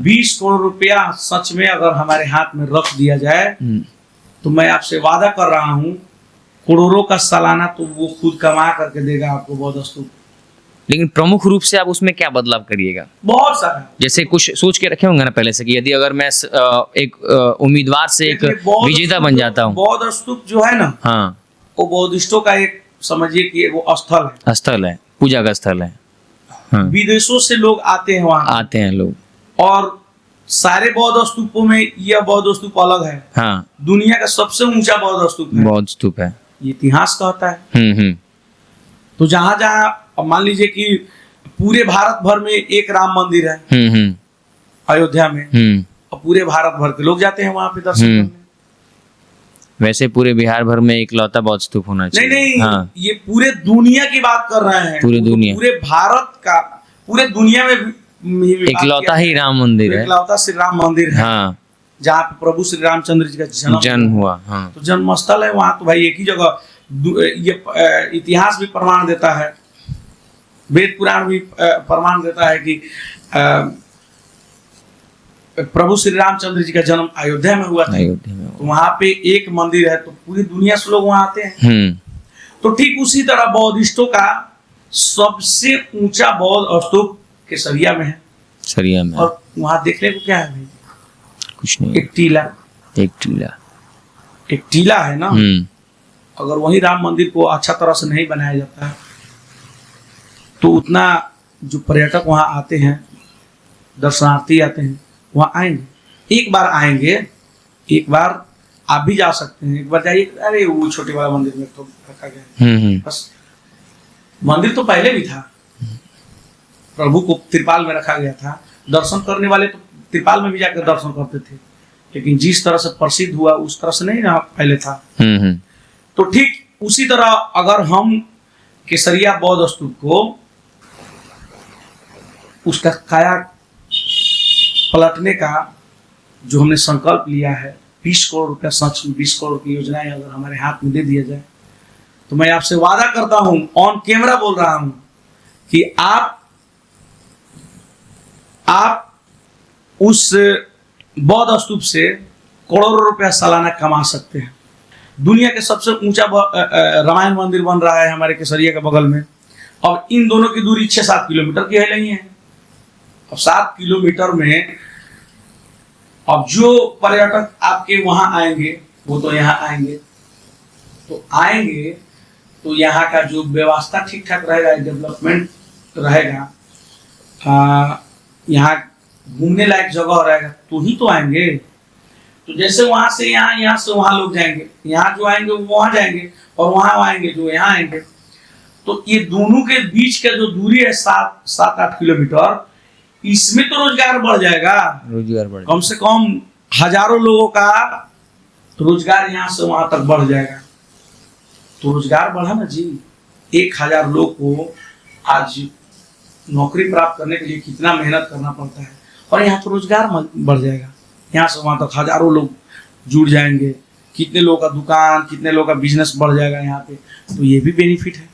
20 करोड़ रुपया सच में अगर हमारे हाथ में रख दिया जाए तो मैं आपसे वादा कर रहा हूँ करोड़ों का सालाना तो वो खुद कमा करके देगा आपको बौद्ध स्तूप। लेकिन प्रमुख रूप से आप उसमें क्या बदलाव करिएगा? बहुत सारा, जैसे कुछ सोच के रखे होंगे ना पहले से कि यदि अगर मैं एक उम्मीदवार से एक विजेता बन जाता हूँ। बौद्ध स्तूप जो है ना, हाँ, वो बौद्धिस्टों का एक समझिए कि वो स्थल है, पूजा का स्थल है। हाँ, विदेशों से लोग आते हैं वहाँ, आते हैं लोग, और सारे बौद्ध स्तूपों में यह बौद्ध स्तूप अलग है। हाँ, दुनिया का सबसे ऊंचा बौद्ध स्तूप है, बौद्ध स्तूप है, ये इतिहास कहता है। तो जहां जहां मान लीजिए कि पूरे भारत भर में एक राम मंदिर है अयोध्या में, और पूरे भारत भर के लोग जाते हैं वहां पे दर्शन करने। वैसे पूरे बिहार भर में इकलौता बौद्ध स्तूप होना चाहिए। नहीं, हाँ, ये पूरे दुनिया की बात कर रहे हैं, पूरे दुनिया, पूरे भारत का, पूरे दुनिया में इकलौता ही राम मंदिर है, इकलौता श्री राम मंदिर है। हाँ, जहाँ पे प्रभु श्री रामचंद्र जी का जन्म हुआ। हाँ, तो जन्म स्थल है वहां, तो भाई एक ही जगह। ये इतिहास भी प्रमाण देता है, वेद पुराण भी प्रमाण देता है कि प्रभु श्री रामचंद्र जी का जन्म अयोध्या में हुआ था। तो वहां पे एक मंदिर है तो पूरी दुनिया से लोग वहां आते हैं। तो ठीक उसी तरह बौद्धिस्टों का सबसे ऊंचा बौद्ध स्तूप केसरिया में है। सरिया में, और वहां देखने को क्या है भाई? कुछ नहीं, एक टीला, एक टीला है ना। अगर वही राम मंदिर को अच्छा तरह से नहीं बनाया जाता है तो उतना जो पर्यटक वहां आते हैं, दर्शनार्थी आते हैं, वहां आएंगे, एक बार आएंगे, एक बार आप भी जा सकते हैं, एक बार जाइए। अरे वो छोटे वाला मंदिर में तो रखा गया है, बस मंदिर तो पहले भी था, प्रभु को त्रिपाल में रखा गया था। दर्शन करने वाले तो त्रिपाल में भी जाकर दर्शन करते थे, लेकिन जिस तरह से प्रसिद्ध हुआ उस तरह से नहीं ना पहले था। तो ठीक उसी तरह अगर हम केसरिया बौद्ध स्तूप को उसका काया पलटने का जो हमने संकल्प लिया है, 20 करोड़ रुपया, सच में 20 करोड़ की योजनाएं अगर हमारे हाथ में दे दिया जाए तो मैं आपसे वादा करता हूं, ऑन कैमरा बोल रहा हूं कि आप उस बौद्ध स्तूप से करोड़ों रुपया सालाना कमा सकते हैं। दुनिया के सबसे ऊंचा रामायण मंदिर बन रहा है हमारे केसरिया के बगल में। अब इन दोनों की दूरी 6-7 किलोमीटर की है नहीं है। अब 7 किलोमीटर में अब जो पर्यटक आपके वहां आएंगे वो तो यहाँ आएंगे, तो यहाँ का जो व्यवस्था ठीक ठाक रहेगा, डेवलपमेंट रहेगा, यहाँ घूमने लायक जगह रहेगा तो ही तो आएंगे। तो जैसे वहां से यहाँ, यहाँ से वहां लोग जाएंगे, यहाँ जो आएंगे वो वहां जाएंगे, और वहां आएंगे जो यहाँ आएंगे, तो ये दोनों के बीच का जो दूरी है 7-8 किलोमीटर, इसमें तो रोजगार बढ़ जाएगा, कम से कम हजारों लोगों का रोजगार यहाँ से वहां तक बढ़ जाएगा। तो रोजगार बढ़ा ना जी, 1000 लोग को आज नौकरी प्राप्त करने के लिए कितना मेहनत करना पड़ता है, और यहाँ तो रोजगार बढ़ जाएगा, यहाँ से वहां तक हजारों लोग जुड़ जाएंगे, कितने लोगों का दुकान, कितने लोगों का बिजनेस बढ़ जाएगा यहाँ पे। तो ये भी बेनिफिट है।